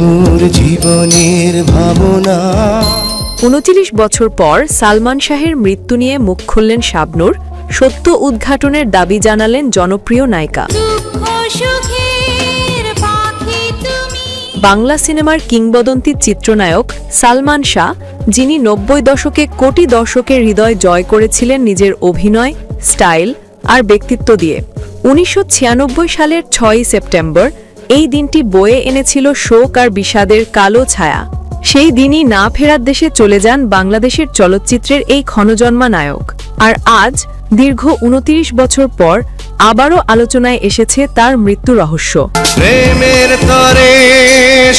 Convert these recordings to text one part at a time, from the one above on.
মোর জীবনের ভাবনা। 29 বছর পর সালমান শাহের মৃত্যু নিয়ে মুখ খুললেন শাবনূর। সত্য উদ্ঘাটনের দাবি জানালেন জনপ্রিয় নায়িকা। বাংলা সিনেমার কিংবদন্তি চিত্রনায়ক সালমান শাহ, যিনি 90 দশকে কোটি দর্শকের হৃদয় জয় করেছিলেন নিজের অভিনয়, স্টাইল আর ব্যক্তিত্ব দিয়ে। 1996 সালের 6 সেপ্টেম্বর এই দিনটি বয়ে এনেছিল শোক আর বিষাদের কালো ছায়া। সেই দিনই না ফেরার দেশে চলে যান বাংলাদেশের চলচ্চিত্রের এই ক্ষণজন্মা নায়ক। আর আজ দীর্ঘ 29 বছর পর আবারও আলোচনায় এসেছে তার মৃত্যু রহস্য। প্রেমের তরে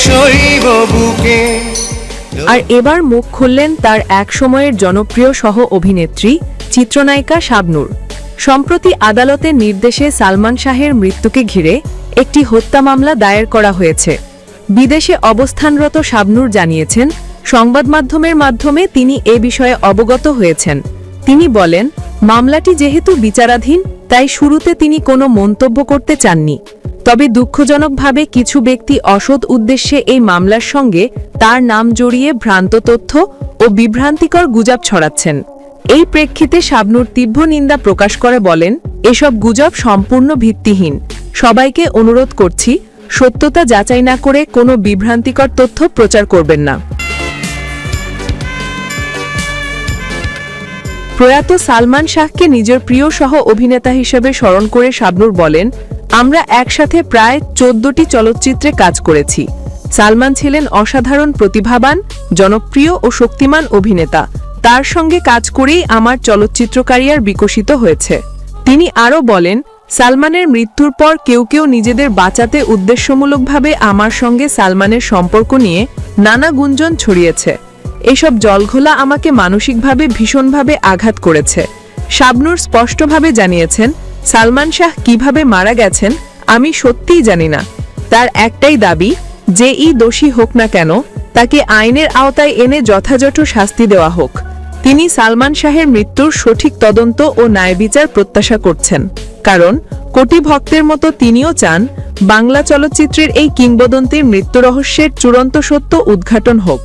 শৈব বুকে। আর এবার মুখ খুললেন তার এক সময়ের জনপ্রিয় সহ অভিনেত্রী, চিত্রনায়িকা শাবনূর। সম্প্রতি আদালতের নির্দেশে সালমান শাহের মৃত্যুকে ঘিরে একটি হত্যা মামলা দায়ের করা হয়েছে। বিদেশে অবস্থানরত শাবনূর জানিয়েছেন, সংবাদ মাধ্যমের মাধ্যমে তিনি এ বিষয়ে অবগত হয়েছেন। তিনি বলেন, মামলাটি যেহেতু বিচারাধীন, তাই শুরুতে তিনি কোনো মন্তব্য করতে চাননি। তবে দুঃখজনকভাবে কিছু ব্যক্তি অসৎ উদ্দেশ্যে এই মামলার সঙ্গে তার নাম জড়িয়ে ভ্রান্ত তথ্য ও বিভ্রান্তিকর গুজব ছড়াচ্ছেন। এই প্রেক্ষিতে শাবনূর তীব্র নিন্দা প্রকাশ করে বলেন, এসব গুজব সম্পূর্ণ ভিত্তিহীন। সবাইকে অনুরোধ করছি, সত্যতা যাচাই না করে কোনো বিভ্রান্তিকর তথ্য প্রচার করবেন না। প্রয়াত সালমান শাহকে নিজের প্রিয় সহ অভিনেতা হিসেবে স্মরণ করে শাবনূর বলেন, আমরা একসাথে প্রায় 14টি চলচ্চিত্রে কাজ করেছি। সালমান ছিলেন অসাধারণ প্রতিভাবান, জনপ্রিয় ও শক্তিমান অভিনেতা। তার সঙ্গে কাজ করেই আমার চলচ্চিত্র ক্যারিয়ার বিকশিত হয়েছে। তিনি আরও বলেন, সালমানের মৃত্যুর পর কেউ কেউ নিজেদের বাঁচাতে উদ্দেশ্যমূলকভাবে আমার সঙ্গে সালমানের সম্পর্ক নিয়ে নানা গুঞ্জন ছড়িয়েছে। এসব জলঘোলা আমাকে মানসিকভাবে ভীষণভাবে আঘাত করেছে। শাবনূর স্পষ্টভাবে জানিয়েছেন, সালমান শাহ কিভাবে মারা গেছেন আমি সত্যিই জানি না। তার একটাই দাবি, যে দোষী হোক না কেন, তাকে আইনের আওতায় এনে যথাযথ শাস্তি দেওয়া হোক। তিনি সালমান শাহের মৃত্যুর সঠিক তদন্ত ও ন্যায়বিচার প্রত্যাশা করছেন, কারণ কোটি ভক্তের মতো তিনিও চান বাংলা চলচ্চিত্রের এই কিংবদন্তির মৃত্যু রহস্যের চূড়ান্ত সত্য উদ্ঘাটন হোক।